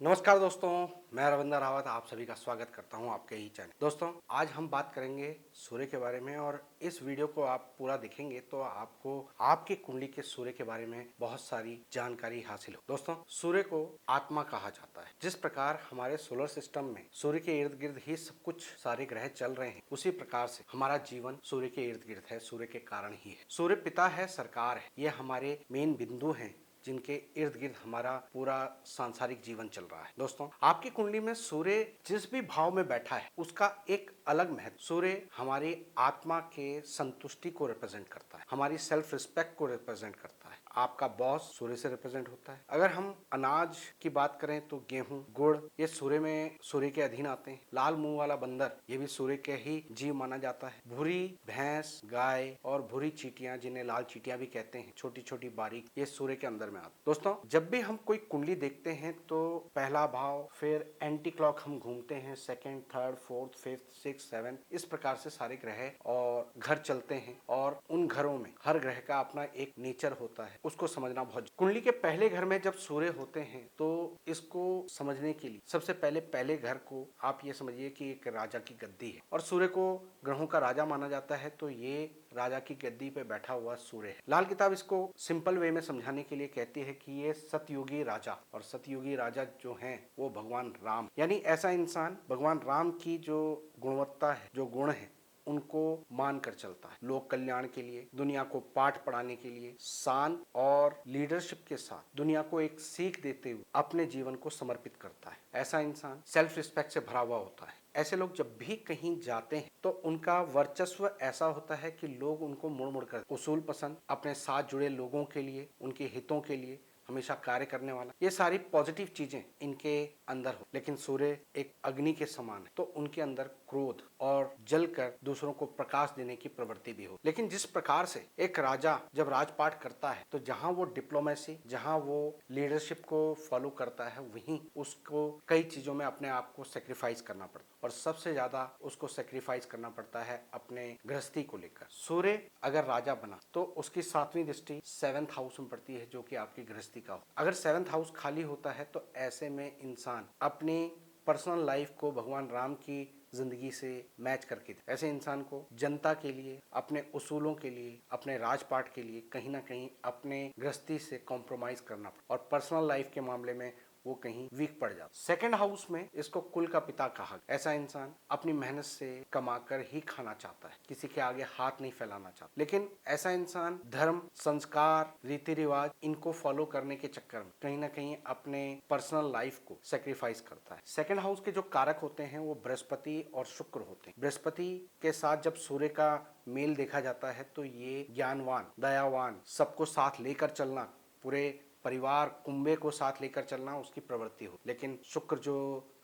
नमस्कार दोस्तों, मैं रविंद्र रावत आप सभी का स्वागत करता हूं आपके ही चैनल। दोस्तों, आज हम बात करेंगे सूर्य के बारे में और इस वीडियो को आप पूरा देखेंगे तो आपको आपकी कुंडली के सूर्य के बारे में बहुत सारी जानकारी हासिल हो। दोस्तों, सूर्य को आत्मा कहा जाता है। जिस प्रकार हमारे सोलर सिस्टम में सूर्य के इर्द गिर्द ही सब कुछ सारे ग्रह चल रहे हैं, उसी प्रकार से हमारा जीवन सूर्य के इर्द गिर्द है, सूर्य के कारण ही है। सूर्य पिता है, सरकार है, ये हमारे मेन बिंदु हैं जिनके इर्द गिर्द हमारा पूरा सांसारिक जीवन चल रहा है। दोस्तों, आपकी कुंडली में सूर्य जिस भी भाव में बैठा है उसका एक अलग महत्व। सूर्य हमारी आत्मा के संतुष्टि को रिप्रेजेंट करता है, हमारी सेल्फ रिस्पेक्ट को रिप्रेजेंट करता है। आपका बॉस सूर्य से रिप्रेजेंट होता है। अगर हम अनाज की बात करें तो गेहूं, गुड़, ये सूर्य के अधीन आते हैं। लाल मुंह वाला बंदर, ये भी सूर्य के ही जीव माना जाता है। भूरी भैंस, गाय और भूरी चींटियां, जिन्हें लाल चींटियां भी कहते हैं, छोटी छोटी बारीक, ये सूर्य के अंदर में आते। दोस्तों, जब भी हम कोई कुंडली देखते हैं तो पहला भाव, फिर एंटी क्लॉक हम घूमते हैं, second, third, fourth, fifth, six, seven, इस प्रकार से सारे ग्रह और घर चलते हैं और उन घरों में हर ग्रह का अपना एक नेचर होता है, उसको समझना बहुत। कुंडली के पहले घर में जब सूर्य होते हैं तो इसको समझने के लिए सबसे पहले घर को आप ये समझिए कि एक राजा की गद्दी है और सूर्य को ग्रहों का राजा माना जाता है, तो ये राजा की गद्दी पे बैठा हुआ सूर्य है। लाल किताब इसको सिंपल वे में समझाने के लिए कहती है कि ये सतयुगी राजा, और सतयुगी राजा जो हैं वो भगवान राम, यानी ऐसा इंसान भगवान राम की जो गुणवत्ता है, जो गुण है, उनको मानकर चलता है। लोक कल्याण के लिए, दुनिया को पाठ पढ़ाने के लिए, शान और लीडरशिप के साथ दुनिया को एक सीख देते हुए अपने जीवन को समर्पित करता है। ऐसा इंसान सेल्फ रिस्पेक्ट से भरा हुआ होता है। ऐसे लोग जब भी कहीं जाते हैं तो उनका वर्चस्व ऐसा होता है कि लोग उनको मुड़ मुड़ कर, उसूल पसंद, अपने साथ जुड़े लोगों के लिए, उनके हितों के लिए हमेशा कार्य करने वाला, ये सारी पॉजिटिव चीजें इनके अंदर हो। लेकिन सूर्य एक अग्नि के समान है, तो उनके अंदर क्रोध और जलकर दूसरों को प्रकाश देने की प्रवृत्ति भी हो। लेकिन जिस प्रकार से एक राजा जब राजपाट करता है तो जहां वो डिप्लोमेसी, जहां वो लीडरशिप को फॉलो करता है, वहीं उसको कई चीजों में अपने आप को सेक्रीफाइस करना पड़ता है, और सबसे ज्यादा उसको सेक्रीफाइस करना पड़ता है अपने गृहस्थी को लेकर। सूर्य अगर राजा बना तो उसकी 7वीं दृष्टि 7th हाउस में पड़ती है, जो कि आपकी गृहस्थी का हो। अगर 7th हाउस खाली होता है तो ऐसे में इंसान अपनी पर्सनल लाइफ को भगवान राम की जिंदगी से मैच करके दे। ऐसे इंसान को जनता के लिए, अपने उसूलों के लिए, अपने राजपाट के लिए कहीं ना कहीं अपने गृहस्थी से कॉम्प्रोमाइज करना पड़ता, और पर्सनल लाइफ के मामले में वो कहीं वीक पड़ जाता। सेकंड हाउस में इसको कुल का पिता कहा। ऐसा इंसान अपनी मेहनत से कमाकर ही खाना चाहता है, किसी के आगे हाथ नहीं फैलाना चाहता। लेकिन ऐसा इंसान धर्म, संस्कार, रीति रिवाज, इनको फॉलो करने के चक्कर में कहीं ना कहीं अपने पर्सनल लाइफ को सेक्रीफाइस करता है। सेकंड हाउस के जो कारक होते हैं वो बृहस्पति और शुक्र होते हैं। बृहस्पति के साथ जब सूर्य का मेल देखा जाता है तो ये ज्ञानवान, दयावान, सबको साथ लेकर चलना, पूरे परिवार, कुंबे को साथ लेकर चलना उसकी प्रवृत्ति हो। लेकिन शुक्र जो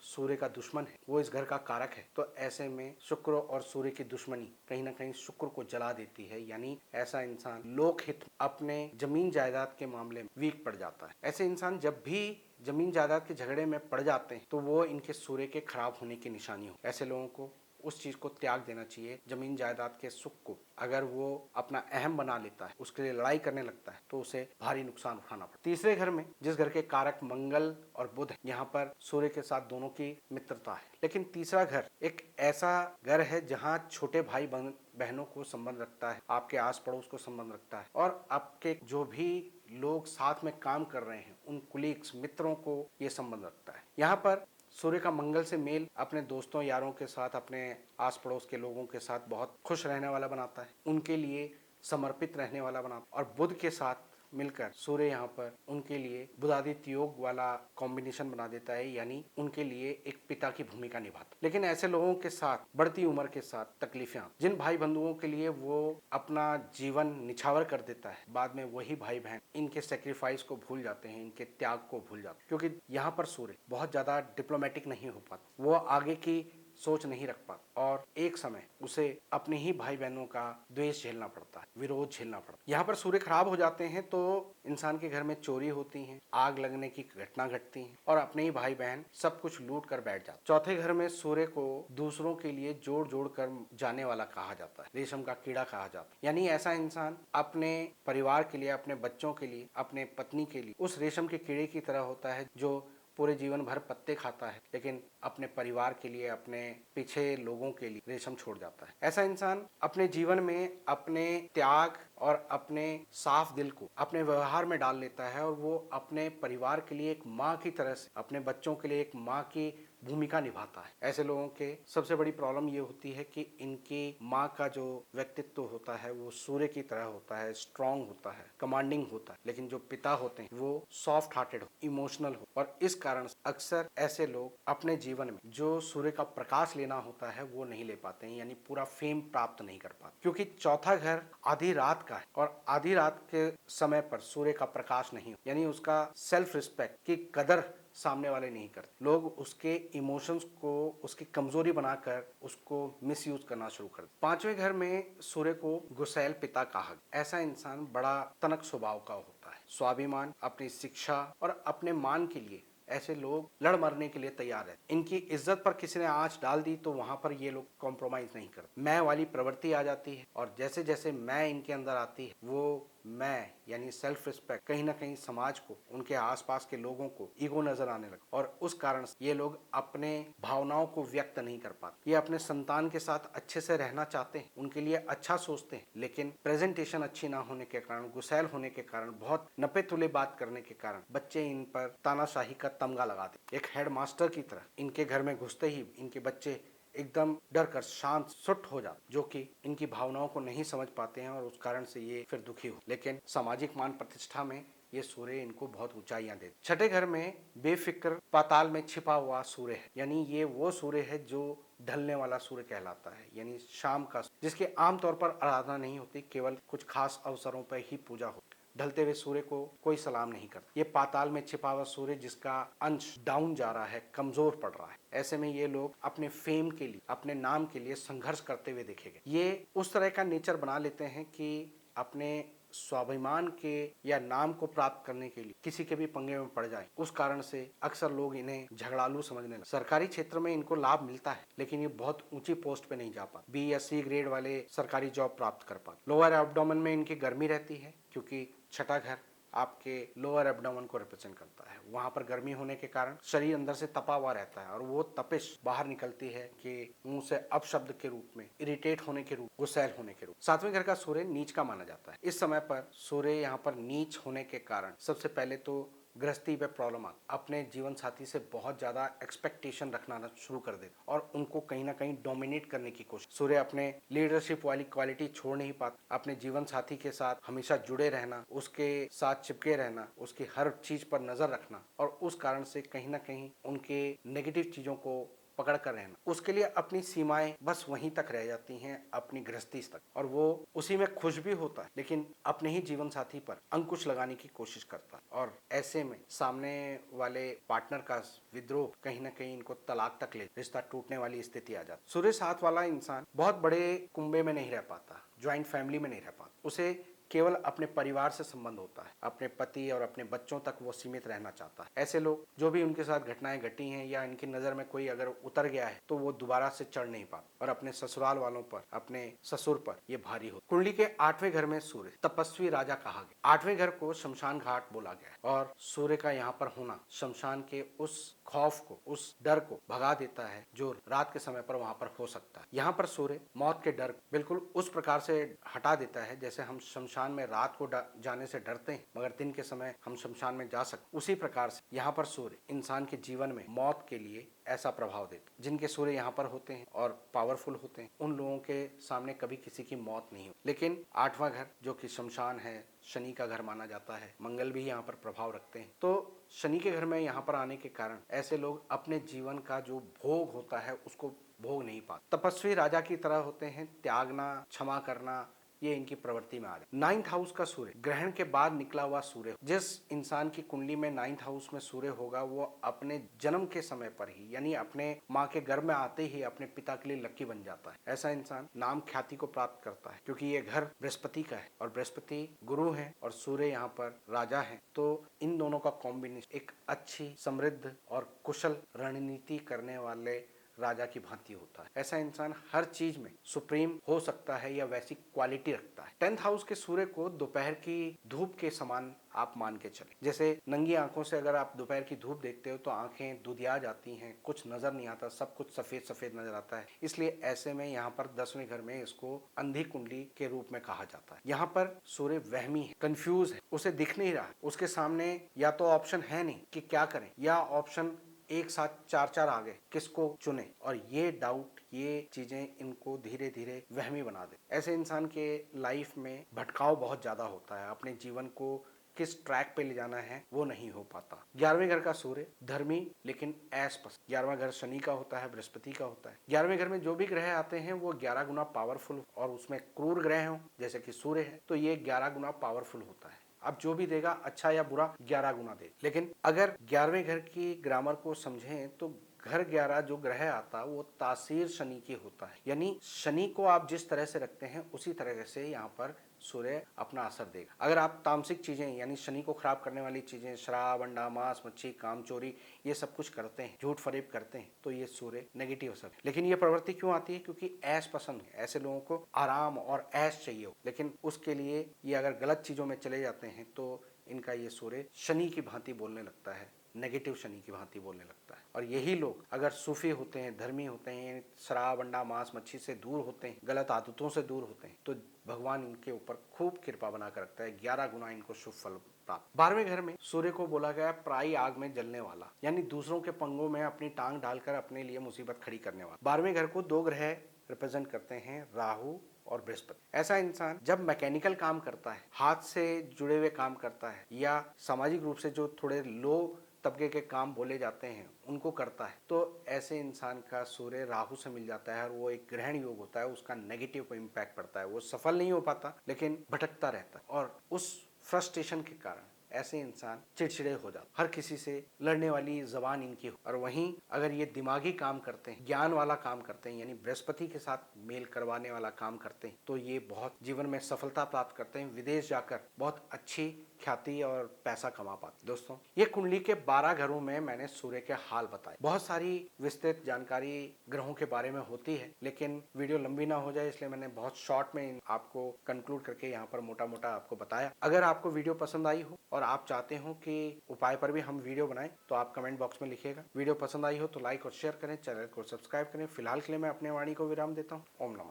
सूर्य का दुश्मन है, वो इस घर का कारक है, तो ऐसे में शुक्र और सूर्य की दुश्मनी कहीं ना कहीं शुक्र को जला देती है, यानी ऐसा इंसान लोकहित, अपने जमीन जायदाद के मामले में वीक पड़ जाता है। ऐसे इंसान जब भी जमीन जायदाद के झगड़े में पड़ जाते हैं तो वो इनके सूर्य के खराब होने की निशानी हो। ऐसे लोगों को उस चीज को त्याग देना चाहिए, जमीन जायदाद के सुख को अगर वो अपना अहम बना लेता है, उसके लिए लड़ाई करने लगता है, तो उसे भारी नुकसान उठाना पड़ता है। तीसरे घर में, जिस घर के कारक मंगल और बुध है, यहाँ पर सूर्य के साथ दोनों की मित्रता है। लेकिन तीसरा घर एक ऐसा घर है जहाँ छोटे भाई बहनों को संबंध रखता है, आपके आस पड़ोस को संबंध रखता है, और आपके जो भी लोग साथ में काम कर रहे हैं उन कुलीग्स, मित्रों को ये संबंध रखता है। यहाँ पर सूर्य का मंगल से मेल अपने दोस्तों यारों के साथ, अपने आस पड़ोस के लोगों के साथ बहुत खुश रहने वाला बनाता है, उनके लिए समर्पित रहने वाला बनाता है। और बुध के साथ मिलकर सूर्य यहाँ पर उनके लिए बुधादित्य योग वाला कॉम्बिनेशन बना देता है, यानी उनके लिए एक पिता की भूमिका निभाता है। लेकिन ऐसे लोगों के साथ बढ़ती उम्र के साथ तकलीफें, जिन भाई बंधुओं के लिए वो अपना जीवन निछावर कर देता है, बाद में वही भाई बहन इनके सेक्रीफाइस को भूल जाते हैं, इनके त्याग को भूल जाते हैं, क्योंकि यहाँ पर सूर्य बहुत ज्यादा डिप्लोमेटिक नहीं हो पाता, वो आगे की सोच नहीं रख पाता, और एक समय उसे अपने ही भाई बहनों का द्वेष झेलना पड़ता है, विरोध झेलना पड़ता है। यहाँ पर सूर्य खराब हो जाते हैं तो इंसान के घर में चोरी होती है, आग लगने की घटना घटती है, और अपने ही भाई बहन सब कुछ लूट कर बैठ जाते। चौथे घर में सूर्य को दूसरों के लिए जोड़ जोड़ कर जाने वाला कहा जाता है, रेशम का कीड़ा कहा जाता है, यानी ऐसा इंसान अपने परिवार के लिए, अपने बच्चों के लिए, अपने पत्नी के लिए उस रेशम के कीड़े की तरह होता है जो पूरे जीवन भर पत्ते खाता है, लेकिन अपने परिवार के लिए, अपने पीछे लोगों के लिए रेशम छोड़ जाता है। ऐसा इंसान अपने जीवन में अपने त्याग और अपने साफ दिल को अपने व्यवहार में डाल लेता है और वो अपने परिवार के लिए एक माँ की तरह से, अपने बच्चों के लिए एक माँ की भूमिका निभाता है। ऐसे लोगों के सबसे बड़ी प्रॉब्लम ये होती है कि इनकी माँ का जो व्यक्तित्व होता है वो सूर्य की तरह होता है, स्ट्रांग होता है, कमांडिंग होता है, लेकिन जो पिता होते हैं वो सॉफ्ट हार्टेड हो, इमोशनल हो, और इस कारण अक्सर ऐसे लोग अपने जीवन में जो सूर्य का प्रकाश लेना होता है वो नहीं ले पाते हैं, यानी पूरा फेम प्राप्त नहीं कर पाते, क्योंकि चौथा घर आधी रात का है और आधी रात के समय पर सूर्य का प्रकाश नहीं हो, यानी उसका सेल्फ रिस्पेक्ट की कदर सामने वाले नहीं करते। लोग उसके इमोशंस को उसकी कमजोरी बनाकर उसको मिसयूज करना शुरू कर देते। पांचवें घर में सूर्य को गुसैल पिता कहा गया। ऐसा इंसान बड़ा तनक स्वभाव का होता है, स्वाभिमान, अपनी शिक्षा और अपने मान के लिए ऐसे लोग लड़ मरने के लिए तैयार है। इनकी इज्जत पर किसी ने आंच डाल दी तो वहां पर ये लोग कॉम्प्रोमाइज नहीं करते। मैं वाली प्रवृत्ति आ जाती है और जैसे जैसे मैं इनके अंदर आती है वो मैं यानी सेल्फ रिस्पेक्ट कहीं ना कहीं समाज को, उनके आसपास के लोगों को ईगो नजर आने लगा और उस कारण ये लोग अपने भावनाओं को व्यक्त नहीं कर पाते। ये अपने संतान के साथ अच्छे से रहना चाहते हैं, उनके लिए अच्छा सोचते हैं, लेकिन प्रेजेंटेशन अच्छी ना होने के कारण, गुस्सैल होने के कारण, बहुत नपे तुले बात करने के कारण बच्चे इन पर तानाशाही का तमगा लगाते। एक हेड मास्टर की तरह इनके घर में घुसते ही इनके बच्चे एकदम डर कर शांत सुट हो जाते, जो कि इनकी भावनाओं को नहीं समझ पाते हैं और उस कारण से ये फिर दुखी हो। लेकिन सामाजिक मान प्रतिष्ठा में ये सूर्य इनको बहुत ऊंचाइयां देते। छठे घर में बेफिक्र पाताल में छिपा हुआ सूर्य है, यानी ये वो सूर्य है जो ढलने वाला सूर्य कहलाता है, यानी शाम का, जिसके आमतौर पर आराधना नहीं होती, केवल कुछ खास अवसरों पर ही पूजा होती। ढलते हुए सूर्य को कोई सलाम नहीं करता। ये पाताल में छिपा हुआ सूर्य जिसका अंश डाउन जा रहा है, कमजोर पड़ रहा है। ऐसे में ये लोग अपने फेम के लिए, अपने नाम के लिए संघर्ष करते हुए देखे गए। ये उस तरह का नेचर बना लेते हैं कि अपने स्वाभिमान के या नाम को प्राप्त करने के लिए किसी के भी पंगे में पड़ जाए, उस कारण से अक्सर लोग इन्हें झगड़ालू समझने लगते। सरकारी क्षेत्र में इनको लाभ मिलता है, लेकिन ये बहुत ऊंची पोस्ट पे नहीं जा पाते। बी या सी ग्रेड वाले सरकारी जॉब प्राप्त कर पाते। लोअर एब्डोमेन में इनकी गर्मी रहती है, क्योंकि छठा घर आपके लोअर एब्डोमेन को रिप्रेजेंट करता है। वहां पर गर्मी होने के कारण शरीर अंदर से तपा हुआ रहता है और वो तपिश बाहर निकलती है कि मुंह से अपशब्द के रूप में, इरिटेट होने के रूप, गुस्सैल होने के रूप। सातवें घर का सूर्य नीच का माना जाता है। इस समय पर सूर्य यहाँ पर नीच होने के कारण सबसे पहले तो गृहस्थी पे प्रॉब्लम आती, अपने जीवन साथी से बहुत ज्यादा एक्सपेक्टेशन रखना शुरू कर देता और उनको कहीं ना कहीं डोमिनेट करने की कोशिश। सूर्य अपने लीडरशिप वाली क्वालिटी छोड़ नहीं पाता। अपने जीवन साथी के साथ हमेशा जुड़े रहना, उसके साथ चिपके रहना, उसकी हर चीज पर नजर रखना और उस कारण से कहीं ना कहीं उनके नेगेटिव चीजों को पकड़ कर रहना, उसके लिए अपनी सीमाएं बस वहीं तक रह जाती हैं, अपनी गृहस्थी तक, और वो उसी में खुश भी होता है, लेकिन अपने ही जीवन साथी पर अंकुश लगाने की कोशिश करता है और ऐसे में सामने वाले पार्टनर का विद्रोह कहीं ना कहीं इनको तलाक तक ले, रिश्ता टूटने वाली स्थिति आ जाती। सूर्य साथ वाला इंसान बहुत बड़े कुंबे में नहीं रह पाता, ज्वाइंट फैमिली में नहीं रह पाता। उसे केवल अपने परिवार से संबंध होता है, अपने पति और अपने बच्चों तक वो सीमित रहना चाहता है। ऐसे लोग जो भी उनके साथ घटनाएं घटी हैं या इनकी नजर में कोई अगर उतर गया है तो वो दोबारा से चढ़ नहीं पाता और अपने ससुराल वालों पर, अपने ससुर पर ये भारी हो। कुंडली के आठवें घर में सूर्य तपस्वी राजा कहा गया। आठवें घर को शमशान घाट बोला गया है और सूर्य का यहाँ पर होना शमशान के उस खौफ को, उस डर को भगा देता है जो रात के समय पर वहां पर हो सकता है। यहाँ पर सूर्य मौत के डर बिल्कुल उस प्रकार से हटा देता है जैसे हम शमशान में रात को जाने से डरते हैं मगर दिन के समय हम शमशान में जा सकते, उसी प्रकार से यहाँ पर सूर्य इंसान के जीवन में मौत के लिए ऐसा प्रभाव देते। जिनके सूर्य यहाँ पर होते हैं और पावरफुल होते हैं उन लोगों के सामने कभी किसी की मौत नहीं होती। लेकिन आठवां घर जो कि शमशान है, शनि का घर माना जाता है, मंगल भी यहाँ पर प्रभाव रखते हैं, तो शनि के घर में यहाँ पर आने के कारण ऐसे लोग अपने जीवन का जो भोग होता है उसको भोग नहीं पाते। तपस्वी राजा की तरह होते हैं, त्यागना, क्षमा करना, ये इनकी प्रवृत्ति में आ रहा है। 9th हाउस का सूर्य ग्रहण के बाद निकला हुआ सूर्य, जिस इंसान की कुंडली में 9th हाउस में सूर्य होगा वो अपने जन्म के समय पर ही, यानी अपने माँ के गर्भ में आते ही अपने पिता के लिए लक्की बन जाता है। ऐसा इंसान नाम ख्याति को प्राप्त करता है क्योंकि ये घर बृहस्पति का है और बृहस्पति गुरु है और सूर्य यहाँ पर राजा है। तो इन दोनों का कॉम्बिनेशन एक अच्छी, समृद्ध और कुशल रणनीति करने वाले राजा की भांति होता है। ऐसा इंसान हर चीज में सुप्रीम हो सकता है या वैसी क्वालिटी रखता है। 10th हाउस के सूर्य को दोपहर की धूप के समान आप मान के चले। जैसे नंगी आंखों से अगर आप दोपहर की धूप देखते हो तो आंखें दुधिया जाती हैं, कुछ नजर नहीं आता, सब कुछ सफेद सफेद नजर आता है। इसलिए ऐसे में यहाँ पर 10वें घर में इसको अंधी कुंडली के रूप में कहा जाता है। यहाँ पर सूर्य वहमी है, कंफ्यूज है, उसे दिख नहीं रहा, उसके सामने या तो ऑप्शन है नहीं कि क्या करें, या ऑप्शन एक साथ चार चार आ गए, किसको चुने। और ये डाउट, ये चीजें इनको धीरे धीरे वहमी बना दे। ऐसे इंसान के लाइफ में भटकाव बहुत ज्यादा होता है, अपने जीवन को किस ट्रैक पे ले जाना है वो नहीं हो पाता। 11वें घर का सूर्य धर्मी लेकिन ऐश 11वां घर शनि का होता है, बृहस्पति का होता है। 11वें घर में जो भी ग्रह आते हैं वो 11 गुना पावरफुल, और उसमें क्रूर ग्रह हो जैसे कि सूर्य है तो ये 11 गुना पावरफुल होता है। अब जो भी देगा अच्छा या बुरा 11 गुना दे। लेकिन अगर 11वें घर की ग्रामर को समझें तो घर 11 जो ग्रह आता वो तासीर शनि की होता है, यानी शनि को आप जिस तरह से रखते हैं उसी तरह से यहाँ पर सूर्य अपना असर देगा। अगर आप तामसिक चीजें यानी शनि को खराब करने वाली चीजें, शराब, अंडा, मांस, मच्छी, काम चोरी, ये सब कुछ करते हैं, झूठ फरेब करते हैं, तो ये सूर्य नेगेटिव असर है। लेकिन ये प्रवृत्ति क्यों आती है? क्योंकि ऐश पसंद है, ऐसे लोगों को आराम और ऐश चाहिए हो। लेकिन उसके लिए ये अगर गलत चीजों में चले जाते हैं तो इनका ये सूर्य शनि की भांति बोलने लगता है, नेगेटिव शनि की भांति बोलने लगता है। और यही लोग अगर सूफी होते हैं, धर्मी होते हैं, शराब, अंडा, मांस, मच्छी से दूर होते हैं, गलत आदतों से दूर होते हैं, तो भगवान इनके ऊपर खूब कृपा बना कर रखता है। 11 गुना इनको शुभ फल प्राप्त। 12वें घर में सूर्य को बोला गया प्राई आग में जलने वाला, यानी दूसरों के पंगों में अपनी टांग डालकर अपने लिए मुसीबत खड़ी करने वाला। 12वें घर को दो ग्रह रिप्रेजेंट करते हैं, राहु और बृहस्पति। ऐसा इंसान जब मैकेनिकल काम करता है, हाथ से जुड़े हुए काम करता है, या सामाजिक रूप से जो थोड़े लो तबके के काम बोले जाते हैं उनको करता है, तो ऐसे इंसान का सूर्य राहु से मिल जाता है और वो एक ग्रहण योग होता है, उसका नेगेटिव इम्पैक्ट पड़ता है। वो सफल नहीं हो पाता लेकिन भटकता रहता है, और उस फ्रस्ट्रेशन के कारण ऐसे इंसान चिड़चिड़े हो जाते, हर किसी से लड़ने वाली जबान इनकी हो। और वहीं अगर ये दिमागी काम करते हैं, ज्ञान वाला काम करते हैं, यानी बृहस्पति के साथ मेल करवाने वाला काम करते हैं, तो ये बहुत जीवन में सफलता प्राप्त करते हैं, विदेश जाकर बहुत अच्छी ख्याति और पैसा कमा पाते। दोस्तों, ये कुंडली के 12 घरों में मैंने सूर्य के हाल बताए। बहुत सारी विस्तृत जानकारी ग्रहों के बारे में होती है, लेकिन वीडियो लंबी ना हो जाए इसलिए मैंने बहुत शॉर्ट में आपको कंक्लूड करके यहाँ पर मोटा मोटा आपको बताया। अगर आपको वीडियो पसंद आई हो और आप चाहते हो कि उपाय पर भी हम वीडियो बनाएं तो आप कमेंट बॉक्स में लिखिएगा। वीडियो पसंद आई हो तो लाइक और शेयर करें, चैनल को सब्सक्राइब करें। फिलहाल के लिए मैं अपने वाणी को विराम देता हूँ। ओम नमस्कार।